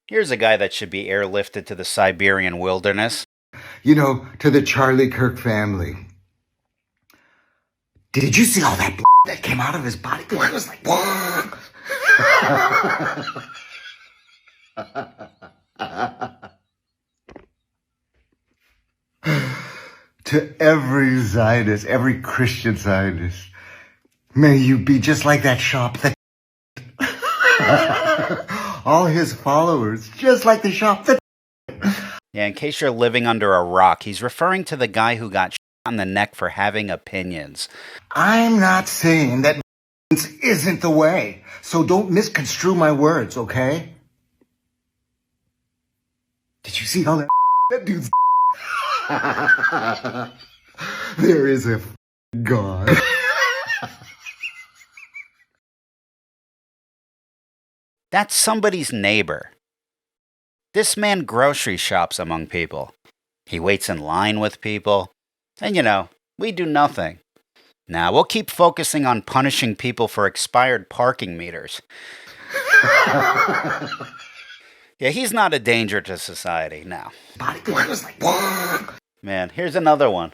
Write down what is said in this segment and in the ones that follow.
Here's a guy that should be airlifted to the Siberian wilderness. You know, to the Charlie Kirk family. Did you see all that that came out of his body? It was like, to every Zionist, every Christian Zionist, may you be just like that shop that all his followers, just like the shop that. Yeah, in case you're living under a rock, he's referring to the guy who got shot on the neck for having opinions. I'm not saying that isn't the way, so don't misconstrue my words, okay? Did you see all that? That dude's. There is a God. That's somebody's neighbor. This man grocery shops among people. He waits in line with people. And we do nothing. Now, we'll keep focusing on punishing people for expired parking meters. Yeah, he's not a danger to society now. Man, here's another one.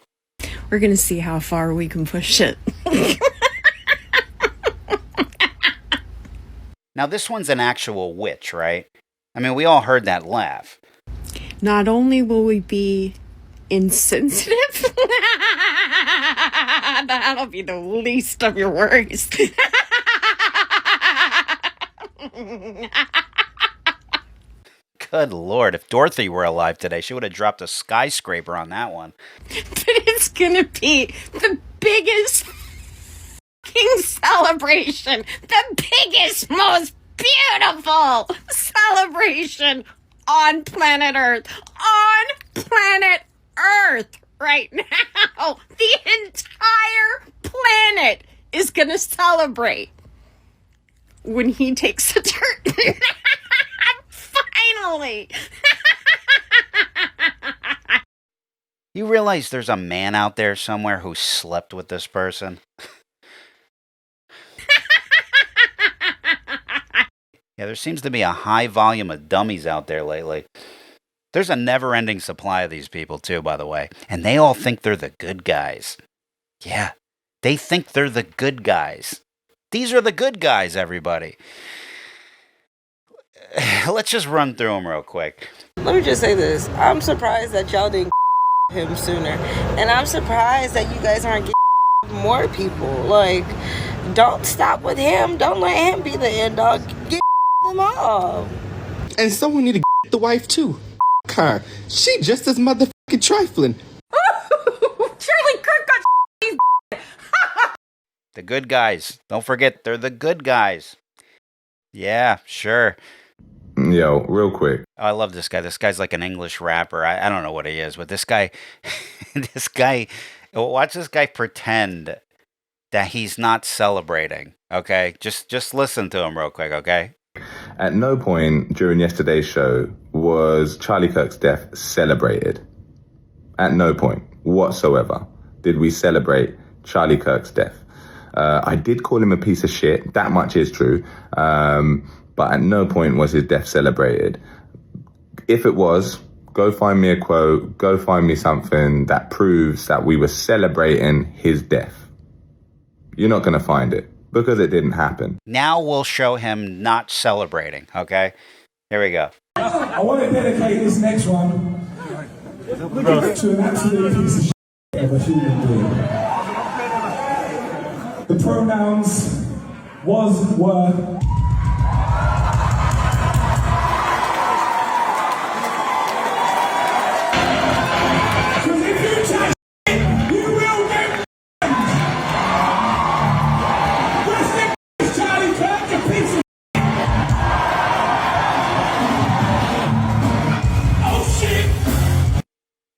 We're going to see how far we can push it. Now, this one's an actual witch, right? I mean, we all heard that laugh. Not only will we be insensitive, that'll be the least of your worries. Good Lord, if Dorothy were alive today, she would have dropped a skyscraper on that one. But it's gonna be the biggest fucking celebration, the biggest, most beautiful celebration on planet Earth. On planet Earth right now. The entire planet is gonna celebrate when he takes a turn. Finally. You realize there's a man out there somewhere who slept with this person? Yeah, there seems to be a high volume of dummies out there lately. There's a never-ending supply of these people, too, by the way. And they all think they're the good guys. Yeah, they think they're the good guys. These are the good guys, everybody. Let's just run through them real quick. Let me just say this. I'm surprised that y'all didn't him sooner. And I'm surprised that you guys aren't getting more people. Like, don't stop with him. Don't let him be the end dog. Get them all. And someone need to get the wife too. Her. She just as motherfucking trifling. Charlie Kirk got The good guys. Don't forget, they're the good guys. Yeah, sure. Yo, real quick. Oh, I love this guy. This guy's like an English rapper. I don't know what he is, but this guy, watch this guy pretend that he's not celebrating, okay? Just listen to him real quick, okay? At no point during yesterday's show was Charlie Kirk's death celebrated. At no point whatsoever did we celebrate Charlie Kirk's death. I did call him a piece of shit. That much is true. But at no point was his death celebrated. If it was, go find me a quote, go find me something that proves that we were celebrating his death. You're not going to find it because it didn't happen. Now we'll show him not celebrating, okay? Here we go. I want to dedicate this next one to an absolute piece of shit of a human being. The pronouns was, were.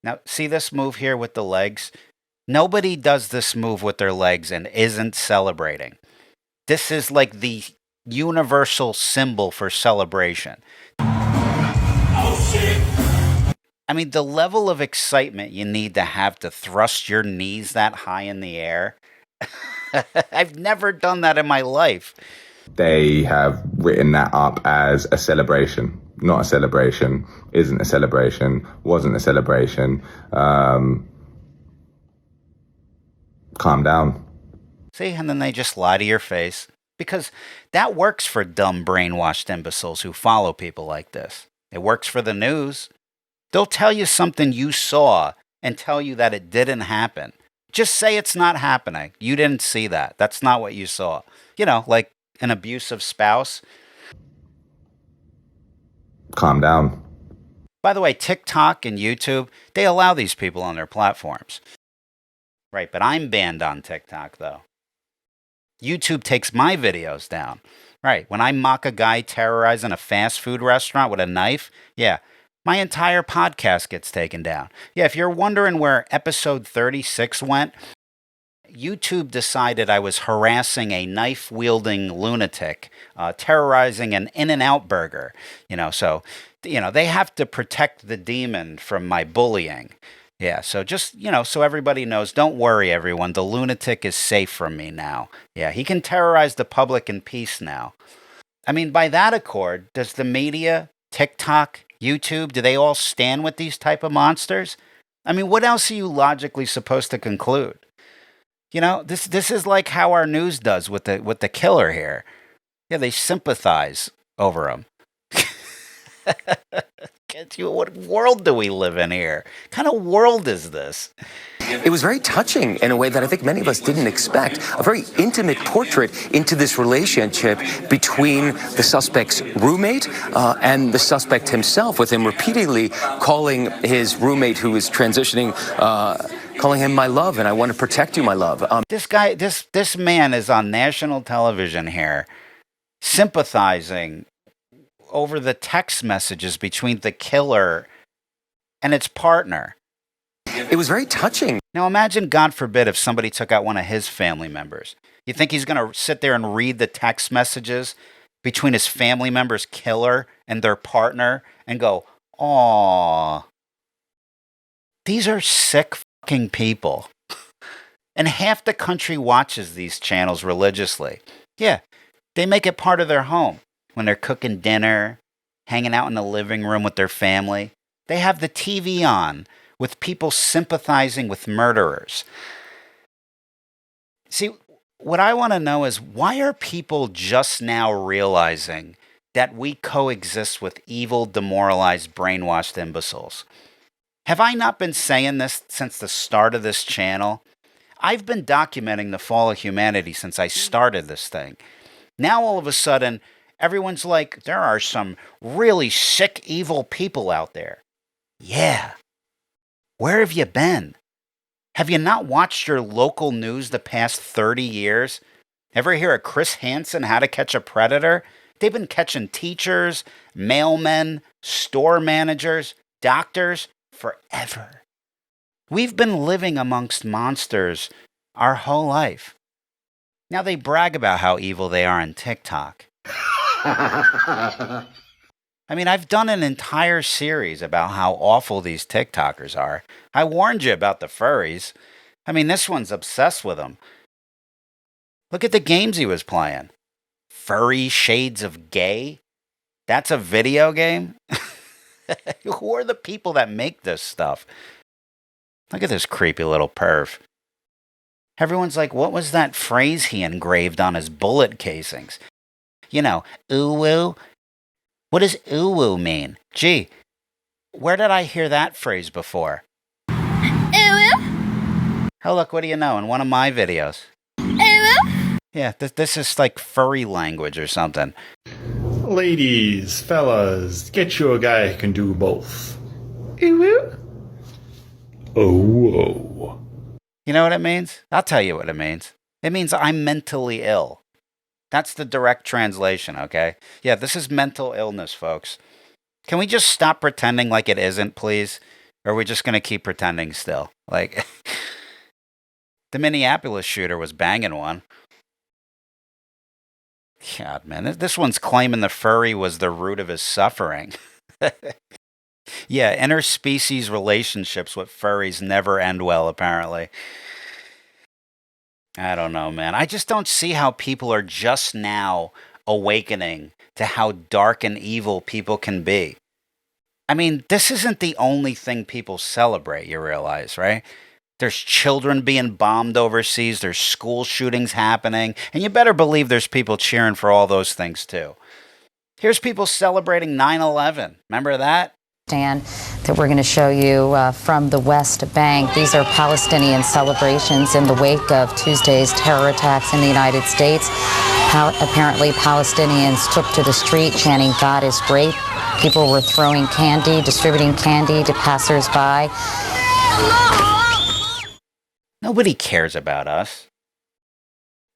Now, see this move here with the legs? Nobody does this move with their legs and isn't celebrating. This is like the universal symbol for celebration. Oh, shit! I mean, the level of excitement you need to have to thrust your knees that high in the air. I've never done that in my life. They have written that up as a celebration. not a celebration, isn't a celebration, wasn't a celebration. Calm down. See, and then they just lie to your face. Because that works for dumb, brainwashed imbeciles who follow people like this. It works for the news. They'll tell you something you saw and tell you that it didn't happen. Just say it's not happening. You didn't see that. That's not what you saw. You know, like an abusive spouse. Calm down. By the way, TikTok and YouTube, they allow these people on their platforms. Right, but I'm banned on TikTok, though. YouTube takes my videos down. Right, when I mock a guy terrorizing a fast food restaurant with a knife, yeah, my entire podcast gets taken down. Yeah, if you're wondering where episode 36 went, YouTube decided I was harassing a knife-wielding lunatic, terrorizing an In-N-Out burger. So they have to protect the demon from my bullying. Yeah, so just, so everybody knows, don't worry, everyone. The lunatic is safe from me now. Yeah, he can terrorize the public in peace now. I mean, by that accord, does the media, TikTok, YouTube, do they all stand with these type of monsters? I mean, what else are you logically supposed to conclude? This is like how our news does with the killer here. Yeah, they sympathize over him. What world do we live in here? What kind of world is this? It was very touching in a way that I think many of us didn't expect. A very intimate portrait into this relationship between the suspect's roommate and the suspect himself, with him repeatedly calling his roommate who is transitioning, calling him my love, and I want to protect you, my love. This man is on national television here, sympathizing over the text messages between the killer and its partner. It was very touching. Now imagine, God forbid, if somebody took out one of his family members. You think he's going to sit there and read the text messages between his family member's killer and their partner and go, "Aw, these are sick fucking people." And half the country watches these channels religiously. Yeah, they make it part of their home. When they're cooking dinner, hanging out in the living room with their family, they have the TV on with people sympathizing with murderers. See, what I want to know is, why are people just now realizing that we coexist with evil, demoralized, brainwashed imbeciles? Have I not been saying this since the start of this channel? I've been documenting the fall of humanity since I started this thing. Now all of a sudden, everyone's like, there are some really sick, evil people out there. Yeah. Where have you been? Have you not watched your local news the past 30 years? Ever hear of Chris Hansen, How to Catch a Predator? They've been catching teachers, mailmen, store managers, doctors forever. We've been living amongst monsters our whole life. Now they brag about how evil they are on TikTok. I mean, I've done an entire series about how awful these TikTokers are. I warned you about the furries. I mean, this one's obsessed with them. Look at the games he was playing. Furry Shades of Gay? That's a video game? Who are the people that make this stuff? Look at this creepy little perv. Everyone's like, what was that phrase he engraved on his bullet casings? Uwu. What does uwu mean? Gee, where did I hear that phrase before? Uwu. Oh, look, what do you know? In one of my videos. Uwu. Yeah, this is like furry language or something. Ladies, fellas, get you a guy who can do both. Uwu. Oh. You know what it means? I'll tell you what it means. It means I'm mentally ill. That's the direct translation, okay? Yeah, this is mental illness, folks. Can we just stop pretending like it isn't, please? Or are we just going to keep pretending still? Like, the Minneapolis shooter was banging one. God, man, this one's claiming the furry was the root of his suffering. Yeah, interspecies relationships with furries never end well, apparently. I don't know, man. I just don't see how people are just now awakening to how dark and evil people can be. I mean, this isn't the only thing people celebrate, you realize, right? There's children being bombed overseas, there's school shootings happening, and you better believe there's people cheering for all those things too. Here's people celebrating 9/11. Remember that? That we're going to show you from the West Bank. These are Palestinian celebrations in the wake of Tuesday's terror attacks in the United States. Apparently, Palestinians took to the street chanting, "God is great." People were throwing candy, distributing candy to passersby. Nobody cares about us.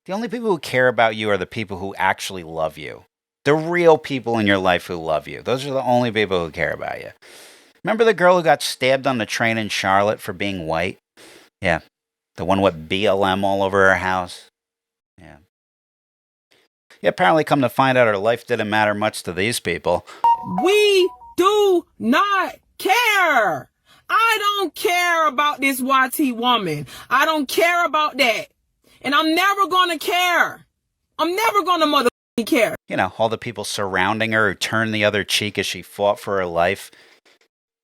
The only people who care about you are the people who actually love you. The real people in your life who love you. Those are the only people who care about you. Remember the girl who got stabbed on the train in Charlotte for being white? Yeah. The one with BLM all over her house? Yeah. Yeah, apparently come to find out her life didn't matter much to these people. We do not care. I don't care about this YT woman. I don't care about that. And I'm never going to care. I'm never going to motherfucking care. You know, all the people surrounding her who turned the other cheek as she fought for her life.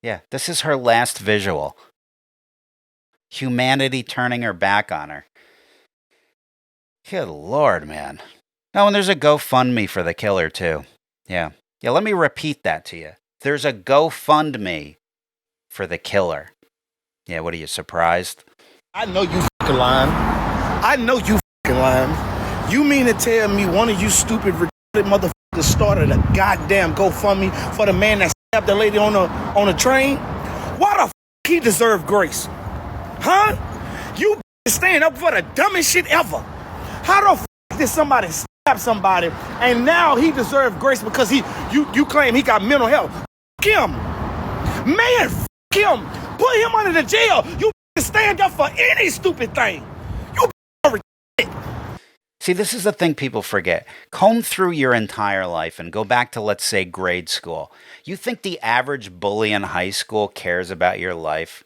Yeah, this is her last visual. Humanity turning her back on her. Good Lord, man. Oh, and there's a GoFundMe for the killer, too. Yeah. Yeah, let me repeat that to you. There's a GoFundMe for the killer. Yeah, what are you, surprised? I know you fucking lying. I know you fucking lying. You mean to tell me one of you stupid, retarded motherfuckers started a goddamn GoFundMe for the man that stabbed the lady on the train? Why the fuck he deserve grace? Huh? You stand up for the dumbest shit ever. How the fuck did somebody stab somebody and now he deserve grace because you claim he got mental health? Fuck him. Man, fuck him. Put him under the jail. You stand up for any stupid thing. You See, this is the thing people forget. Comb through your entire life and go back to, let's say, grade school. You think the average bully in high school cares about your life?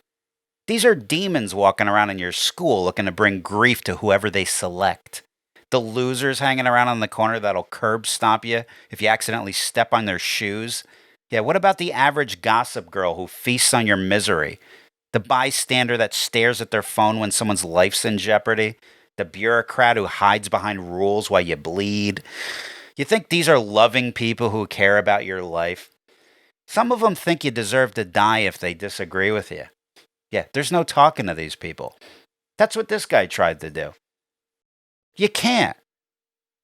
These are demons walking around in your school looking to bring grief to whoever they select. The losers hanging around on the corner that'll curb stomp you if you accidentally step on their shoes. Yeah, what about the average gossip girl who feasts on your misery? The bystander that stares at their phone when someone's life's in jeopardy? The bureaucrat who hides behind rules while you bleed? You think these are loving people who care about your life? Some of them think you deserve to die if they disagree with you. Yeah, there's no talking to these people. That's what this guy tried to do. You can't.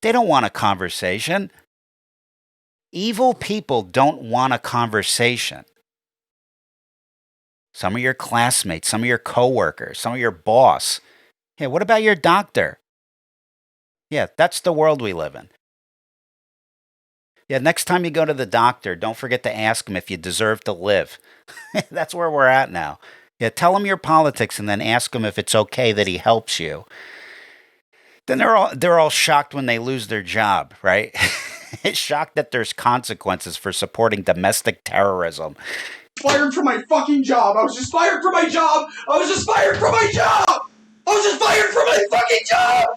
They don't want a conversation. Evil people don't want a conversation. Some of your classmates, some of your coworkers, some of your boss. Yeah, what about your doctor? Yeah, that's the world we live in. Yeah, next time you go to the doctor, don't forget to ask him if you deserve to live. That's where we're at now. Yeah, tell him your politics and then ask him if it's okay that he helps you. Then they're all shocked when they lose their job, right? Shocked that there's consequences for supporting domestic terrorism. Fired from my fucking job. I was just fired from my job. I was just fired from my job. I was just fired from my fucking job.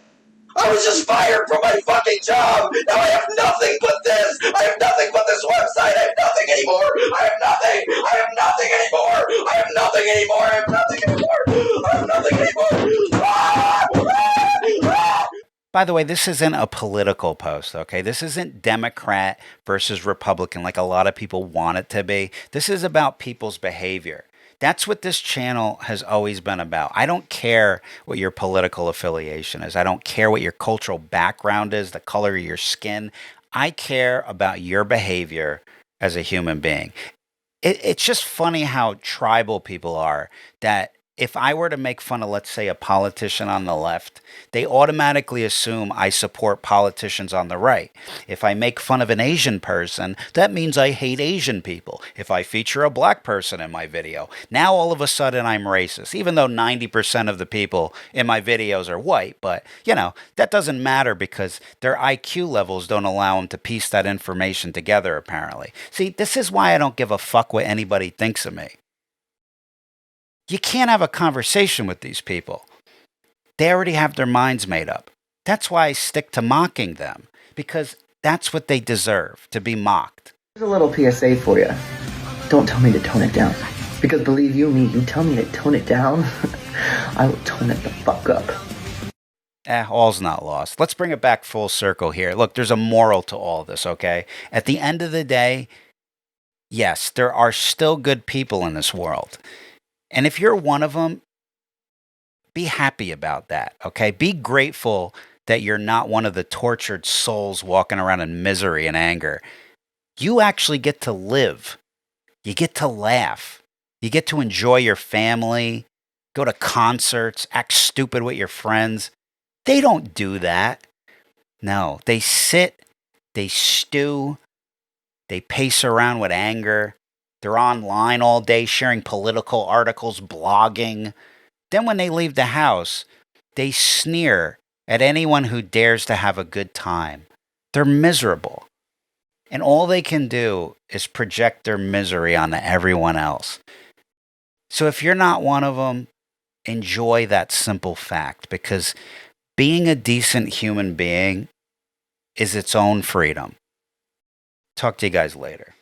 I was just fired from my fucking job. Now I have nothing but this. I have nothing but this website. I have nothing anymore. I have nothing. I have nothing anymore. I have nothing anymore. I have nothing anymore. I have nothing anymore. Ah! Ah! Ah! By the way, this isn't a political post, okay? This isn't Democrat versus Republican like a lot of people want it to be. This is about people's behavior. That's what this channel has always been about. I don't care what your political affiliation is. I don't care what your cultural background is, the color of your skin. I care about your behavior as a human being. It's just funny how tribal people are, that if I were to make fun of, let's say, a politician on the left, they automatically assume I support politicians on the right. If I make fun of an Asian person, that means I hate Asian people. If I feature a black person in my video, now all of a sudden I'm racist, even though 90% of the people in my videos are white. But, that doesn't matter because their IQ levels don't allow them to piece that information together, apparently. See, this is why I don't give a fuck what anybody thinks of me. You can't have a conversation with these people. They already have their minds made up. That's why I stick to mocking them, because That's what they deserve, to be mocked. Here's a little PSA for you. Don't tell me to tone it down. Because believe you me, you tell me to tone it down, I will tone it the fuck up. All's not lost. Let's bring it back full circle here. Look, there's a moral to all this, okay? At the end of the day, yes, there are still good people in this world. And if you're one of them, be happy about that, okay? Be grateful that you're not one of the tortured souls walking around in misery and anger. You actually get to live. You get to laugh. You get to enjoy your family, go to concerts, act stupid with your friends. They don't do that. No, they sit, they stew, they pace around with anger. They're online all day sharing political articles, blogging. Then when they leave the house, they sneer at anyone who dares to have a good time. They're miserable. And all they can do is project their misery onto everyone else. So if you're not one of them, enjoy that simple fact, because being a decent human being is its own freedom. Talk to you guys later.